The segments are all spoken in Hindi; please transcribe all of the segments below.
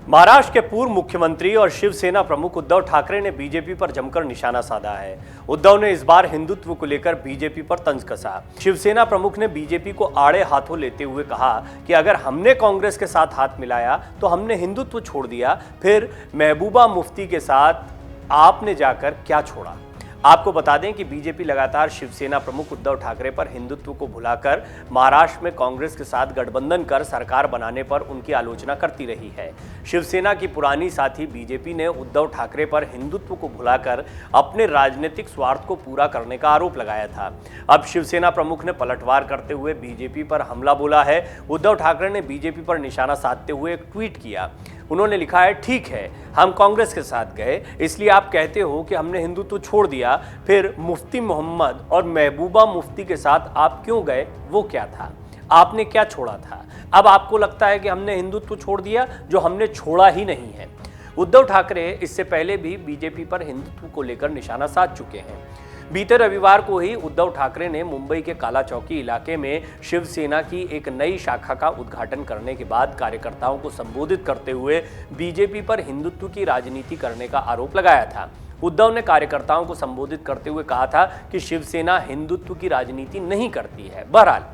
महाराष्ट्र के पूर्व मुख्यमंत्री और शिवसेना प्रमुख उद्धव ठाकरे ने बीजेपी पर जमकर निशाना साधा है। उद्धव ने इस बार हिंदुत्व को लेकर बीजेपी पर तंज कसा। शिवसेना प्रमुख ने बीजेपी को आड़े हाथों लेते हुए कहा कि अगर हमने कांग्रेस के साथ हाथ मिलाया तो हमने हिंदुत्व छोड़ दिया, फिर महबूबा मुफ्ती के साथ आपने जाकर क्या छोड़ा। आपको बता दें कि बीजेपी लगातार शिवसेना प्रमुख उद्धव ठाकरे पर हिंदुत्व को भुलाकर महाराष्ट्र में कांग्रेस के साथ गठबंधन कर सरकार बनाने पर उनकी आलोचना करती रही है। शिवसेना की पुरानी साथी बीजेपी ने उद्धव ठाकरे पर हिंदुत्व को भुलाकर अपने राजनीतिक स्वार्थ को पूरा करने का आरोप लगाया था। अब शिवसेना प्रमुख ने पलटवार करते हुए बीजेपी पर हमला बोला है। उद्धव ठाकरे ने बीजेपी पर निशाना साधते हुए एक ट्वीट किया। उन्होंने लिखा है, ठीक है, हम कांग्रेस के साथ गए, इसलिए आप कहते हो कि हमने हिंदुत्व छोड़ दिया, फिर मुफ्ती मोहम्मद और महबूबा मुफ्ती के साथ आप क्यों गए? वो क्या था? आपने क्या छोड़ा था? अब आपको लगता है कि हमने हिंदुत्व छोड़ दिया, जो हमने छोड़ा ही नहीं है। उद्धव ठाकरे इससे पहले भी बीजेपी पर हिंदुत्व को लेकर निशाना साध चुके हैं। बीते रविवार को ही उद्धव ठाकरे ने मुंबई के काला चौकी इलाके में शिवसेना की एक नई शाखा का उद्घाटन करने के बाद कार्यकर्ताओं को संबोधित करते हुए बीजेपी पर हिंदुत्व की राजनीति करने का आरोप लगाया था। उद्धव ने कार्यकर्ताओं को संबोधित करते हुए कहा था कि शिवसेना हिंदुत्व की राजनीति नहीं करती है। बहरहाल,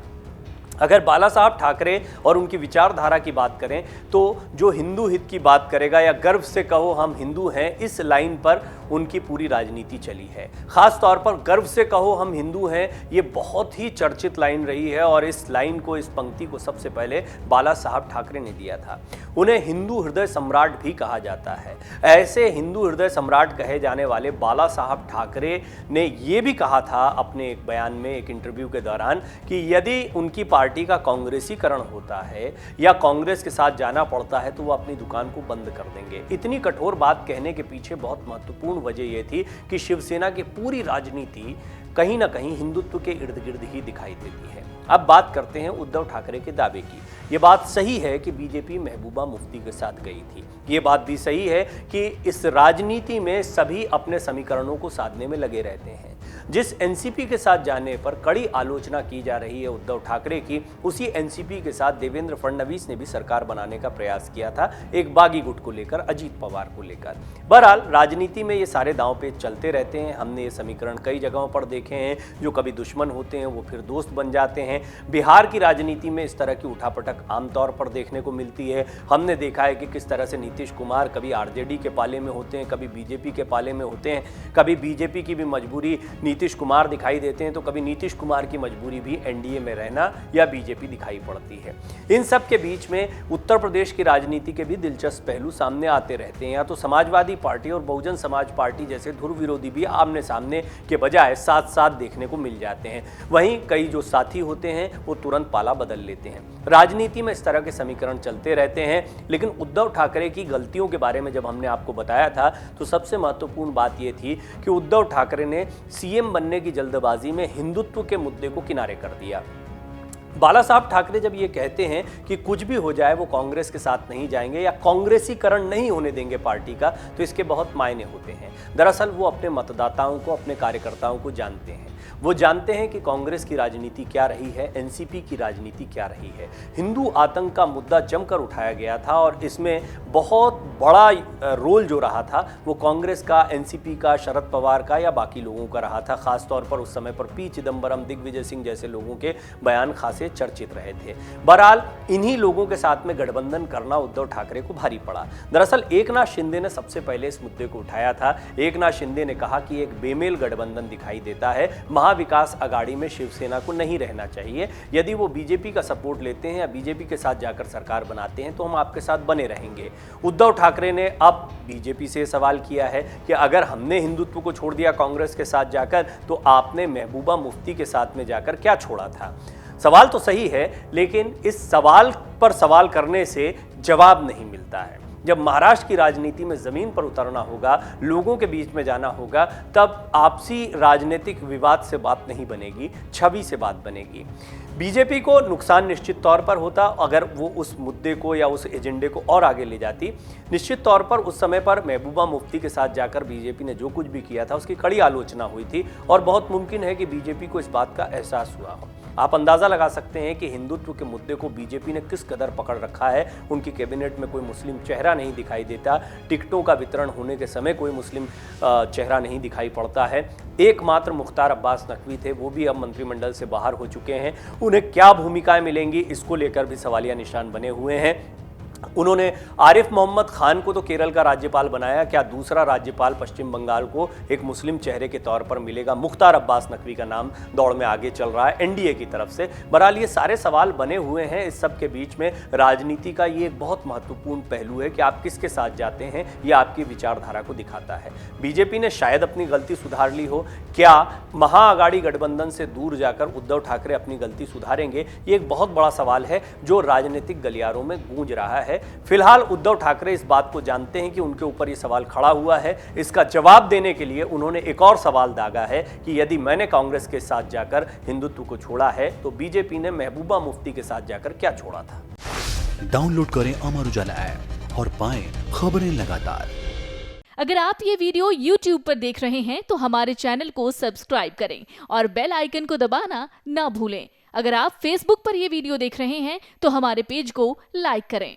अगर बाला साहब ठाकरे और उनकी विचारधारा की बात करें तो जो हिंदू हित की बात करेगा या गर्व से कहो हम हिंदू हैं, इस लाइन पर उनकी पूरी राजनीति चली है। खास तौर पर गर्व से कहो हम हिंदू हैं, ये बहुत ही चर्चित लाइन रही है और इस लाइन को, इस पंक्ति को सबसे पहले बाला साहब ठाकरे ने दिया था। उन्हें हिंदू हृदय सम्राट भी कहा जाता है। ऐसे हिंदू हृदय सम्राट कहे जाने वाले बाला साहब ठाकरे ने ये भी कहा था अपने एक बयान में, एक इंटरव्यू के दौरान, कि यदि उनकी पार्टी का कांग्रेसीकरण होता है या कांग्रेस के साथ जाना पड़ता है तो वो अपनी दुकान को बंद कर देंगे। इतनी कठोर बात कहने के पीछे बहुत महत्वपूर्ण वजह यह थी कि शिवसेना की पूरी राजनीति कहीं ना कहीं हिंदुत्व के इर्द गिर्द ही दिखाई देती है। अब बात करते हैं उद्धव ठाकरे के दावे की। ये बात सही है कि बीजेपी महबूबा मुफ्ती के साथ गई थी। ये बात भी सही है कि इस राजनीति में सभी अपने समीकरणों को साधने में लगे रहते हैं। जिस एनसीपी के साथ जाने पर कड़ी आलोचना की जा रही है उद्धव ठाकरे की, उसी एनसीपी के साथ देवेंद्र फडणवीस ने भी सरकार बनाने का प्रयास किया था, एक बागी गुट को लेकर, अजीत पवार को लेकर। बहरहाल, राजनीति में ये सारे दांव पेच चलते रहते हैं। हमने ये समीकरण कई जगहों पर देखे हैं। जो कभी दुश्मन होते हैं वो फिर दोस्त बन जाते हैं। बिहार की राजनीति में इस तरह की उठापटक आमतौर पर देखने को मिलती है। हमने देखा है कि किस तरह से नीतीश कुमार कभी आरजेडी के पाले में होते हैं, कभी बीजेपी के पाले में होते हैं, कभी बीजेपी की भी मजबूरी नीतीश कुमार दिखाई देते हैं तो कभी नीतीश कुमार की मजबूरी भी एनडीए में रहना या बीजेपी दिखाई पड़ती है। इन सब के बीच में उत्तर प्रदेश की राजनीति के भी दिलचस्प पहलू सामने आते रहते हैं। या तो समाजवादी पार्टी और बहुजन समाज पार्टी जैसे ध्रुव विरोधी भी आमने सामने के बजाय साथ साथ देखने को मिल जाते हैं। वहीं कई जो साथी होते हैं वो तुरंत पाला बदल लेते हैं। राजनीति में इस तरह के समीकरण चलते रहते हैं। लेकिन उद्धव ठाकरे की गलतियों के बारे में जब हमने आपको बताया था तो सबसे महत्वपूर्ण बात यह थी कि उद्धव ठाकरे ने सीएम बनने की जल्दबाजी में हिंदुत्व के मुद्दे को किनारे कर दिया। बाला साहब ठाकरे जब ये कहते हैं कि कुछ भी हो जाए वो कांग्रेस के साथ नहीं जाएंगे या कांग्रेसीकरण नहीं होने देंगे पार्टी का, तो इसके बहुत मायने होते हैं। दरअसल वो अपने मतदाताओं को, अपने कार्यकर्ताओं को जानते हैं। वो जानते हैं कि कांग्रेस की राजनीति क्या रही है, एनसीपी की राजनीति क्या रही है। हिंदू आतंक का मुद्दा जमकर उठाया गया था और इसमें बहुत बड़ा रोल जो रहा था वो कांग्रेस का, एनसीपी का, शरद पवार का या बाकी लोगों का रहा था। खासतौर पर उस समय पर पी चिदंबरम, दिग्विजय सिंह जैसे लोगों के बयान खासे चर्चित रहे थे। बहरहाल, इन्हीं लोगों के साथ में गठबंधन करना उद्धव ठाकरे को भारी पड़ा। दरअसल एकनाथ शिंदे ने सबसे पहले इस मुद्दे को उठाया था। एकनाथ शिंदे ने कहा कि एक बेमेल गठबंधन दिखाई देता है, महाविकास अघाड़ी में शिवसेना को नहीं रहना चाहिए। यदि वो बीजेपी का सपोर्ट लेते हैं या बीजेपी के साथ जाकर सरकार बनाते हैं तो हम आपके साथ बने रहेंगे। उद्धव ठाकरे ने अब बीजेपी से सवाल किया है कि अगर हमने हिंदुत्व को छोड़ दिया कांग्रेस के साथ जाकर, तो आपने महबूबा मुफ्ती के साथ में जाकर क्या छोड़ा था? सवाल तो सही है, लेकिन इस सवाल पर सवाल करने से जवाब नहीं मिलता है। जब महाराष्ट्र की राजनीति में जमीन पर उतरना होगा, लोगों के बीच में जाना होगा, तब आपसी राजनीतिक विवाद से बात नहीं बनेगी, छवि से बात बनेगी। बीजेपी को नुकसान निश्चित तौर पर होता अगर वो उस मुद्दे को या उस एजेंडे को और आगे ले जाती। निश्चित तौर पर उस समय पर महबूबा मुफ्ती के साथ जाकर बीजेपी ने जो कुछ भी किया था उसकी कड़ी आलोचना हुई थी और बहुत मुमकिन है कि बीजेपी को इस बात का एहसास हुआ हो। आप अंदाजा लगा सकते हैं कि हिंदुत्व के मुद्दे को बीजेपी ने किस कदर पकड़ रखा है। उनकी कैबिनेट में कोई मुस्लिम चेहरा नहीं दिखाई देता, टिकटों का वितरण होने के समय कोई मुस्लिम चेहरा नहीं दिखाई पड़ता है। एकमात्र मुख्तार अब्बास नकवी थे, वो भी अब मंत्रिमंडल से बाहर हो चुके हैं। उन्हें क्या भूमिकाएं मिलेंगी इसको लेकर भी सवालिया निशान बने हुए हैं। उन्होंने आरिफ मोहम्मद खान को तो केरल का राज्यपाल बनाया, क्या दूसरा राज्यपाल पश्चिम बंगाल को एक मुस्लिम चेहरे के तौर पर मिलेगा? मुख्तार अब्बास नकवी का नाम दौड़ में आगे चल रहा है एनडीए की तरफ से। बहरहाल ये सारे सवाल बने हुए हैं। इस सब के बीच में राजनीति का ये एक बहुत महत्वपूर्ण पहलू है कि आप किसके साथ जाते हैं, यह आपकी विचारधारा को दिखाता है। बीजेपी ने शायद अपनी गलती सुधार ली हो। क्या महाअघाड़ी गठबंधन से दूर जाकर उद्धव ठाकरे अपनी गलती सुधारेंगे? ये एक बहुत बड़ा सवाल है जो राजनीतिक गलियारों में गूंज रहा है। फिलहाल उद्धव ठाकरे इस बात को जानते हैं कि उनके ऊपर ये सवाल खड़ा हुआ है। इसका जवाब देने के लिए उन्होंने एक और सवाल दागा है कि यदि मैंने कांग्रेस के साथ जाकर हिंदुत्व को छोड़ा है तो बीजेपी ने महबूबा मुफ्ती के साथ जाकर क्या छोड़ा था। डाउनलोड करें अमर उजाला ऐप और पाएं खबरें लगातार। अगर आप ये वीडियो YouTube पर देख रहे हैं तो हमारे चैनल को सब्सक्राइब करें और बेल आइकन को दबाना ना भूलें। अगर आप Facebook पर ये वीडियो देख रहे हैं तो हमारे पेज को लाइक करें।